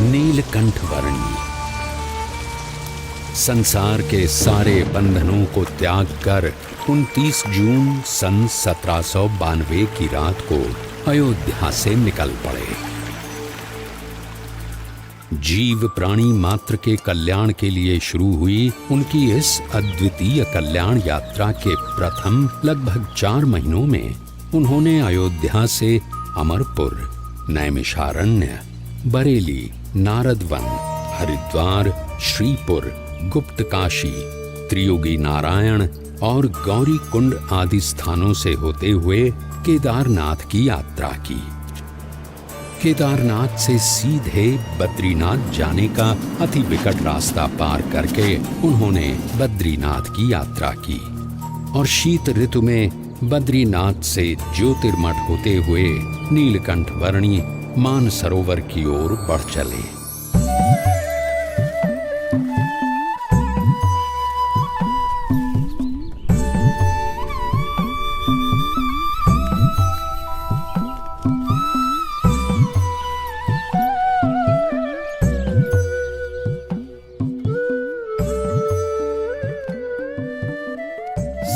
नीलकंठ वर्णी। संसार के सारे बंधनों को त्याग कर 29 जून सन 1792 की रात को अयोध्या से निकल पड़े। जीव प्राणी मात्र के कल्याण के लिए शुरू हुई उनकी इस अद्वितीय कल्याण यात्रा के प्रथम लगभग 4 महीनों में उन्होंने अयोध्या से अमरपुर, नैमिषारण्य, बरेली, नारदवन, हरिद्वार, श्रीपुर, गुप्तकाशी, त्रियुगी नारायण और गौरी कुंड आदि स्थानों से होते हुए केदारनाथ की यात्रा की। केदारनाथ से सीधे बद्रीनाथ जाने का अति विकट रास्ता पार करके उन्होंने बद्रीनाथ की यात्रा की और शीत ऋतु में बद्रीनाथ से ज्योतिर्मठ होते हुए नीलकंठ वर्णी मानसरोवर की ओर बढ़ चले।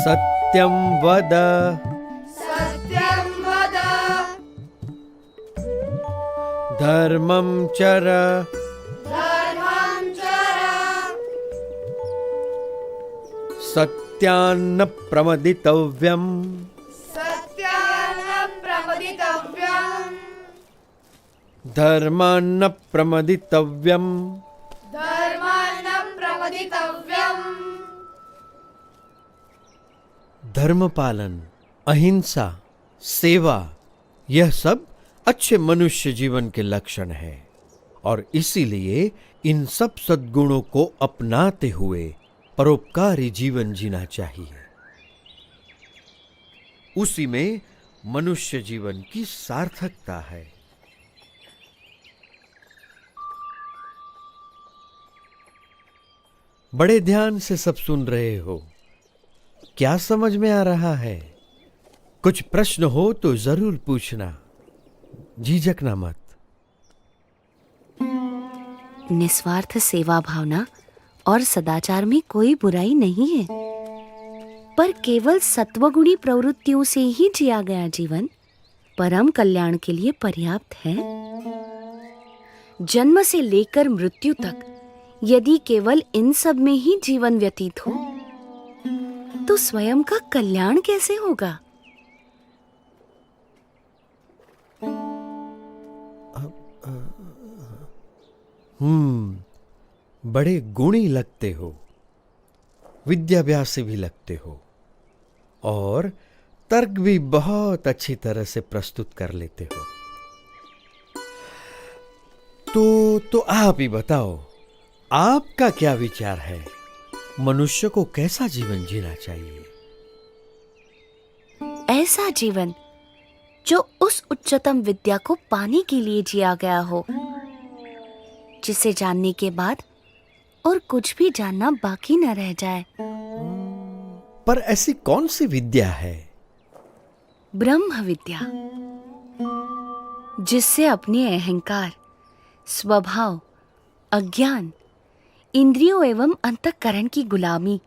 सत्यं वद धर्मं चर सत्यान्न प्रमदितव्यम् धर्मान्न प्रमदितव्यम् धर्म पालन, अहिंसा, सेवा, यह सब अच्छे मनुष्य जीवन के लक्षण हैं और इसीलिए इन सब सद्गुणों को अपनाते हुए परोपकारी जीवन जीना चाहिए। उसी में मनुष्य जीवन की सार्थकता है। बड़े ध्यान से सब सुन रहे हो। क्या समझ में आ रहा है? कुछ प्रश्न हो तो जरूर पूछना, झिझकना मत। निस्वार्थ सेवा भावना और सदाचार में कोई बुराई नहीं है, पर केवल सत्वगुणी प्रवृत्तियों से ही जिया गया जीवन परम कल्याण के लिए पर्याप्त है। जन्म से लेकर मृत्यु तक यदि केवल इन सब में ही जीवन व्यतीत हो तो स्वयं का कल्याण कैसे होगा? बड़े गुणी लगते हो, विद्याभ्यासी भी लगते हो और तर्क भी बहुत अच्छी तरह से प्रस्तुत कर लेते हो। तो आप ही बताओ, आपका क्या विचार है? मनुष्य को कैसा जीवन जीना चाहिए? ऐसा जीवन जो उस उच्चतम विद्या को पाने के लिए जिया गया हो, जिसे जानने के बाद और कुछ भी जानना बाकी न रह जाए। पर ऐसी कौन सी विद्या है? ब्रह्म विद्या, जिससे अपने अहंकार, स्वभाव, अज्ञान, इंद्रियों एवं अंतःकरण की गुलामी,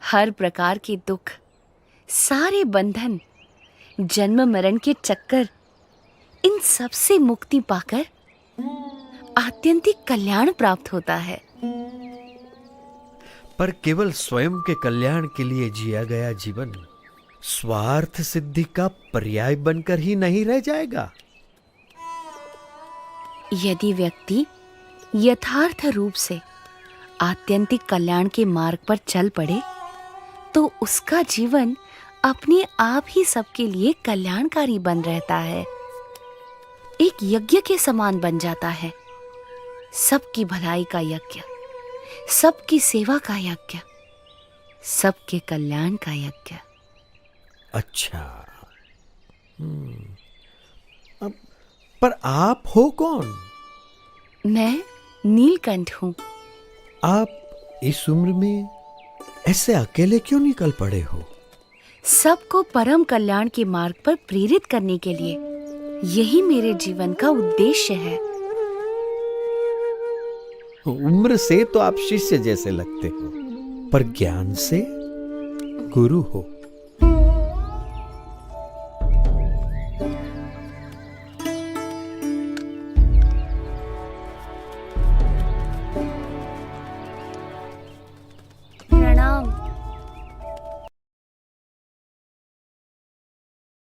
हर प्रकार के दुख, सारे बंधन, जन्म मरण के चक्कर, इन सब से मुक्ति पाकर आत्यंतिक कल्याण प्राप्त होता है। पर केवल स्वयं के कल्याण के लिए जिया गया जीवन स्वार्थ सिद्धि का पर्याय बनकर ही नहीं रह जाएगा। यदि व्यक्ति यथार्थ रूप से आत्यंतिक कल्याण के मार्ग पर चल पड़े तो उसका जीवन अपने आप ही सबके लिए कल्याणकारी बन रहता है, एक यज्ञ के समान बन जाता है। सबकी भलाई का यज्ञ, सबकी सेवा का यज्ञ, सबके कल्याण का यज्ञ। अच्छा, पर आप हो कौन? मैं नीलकंठ हूं। आप इस उम्र में ऐसे अकेले क्यों निकल पड़े हो? सबको परम कल्याण के मार्ग पर प्रेरित करने के लिए यही मेरे जीवन का उद्देश्य है। उम्र से तो आप शिष्य जैसे लगते हो, पर ज्ञान से गुरु हो।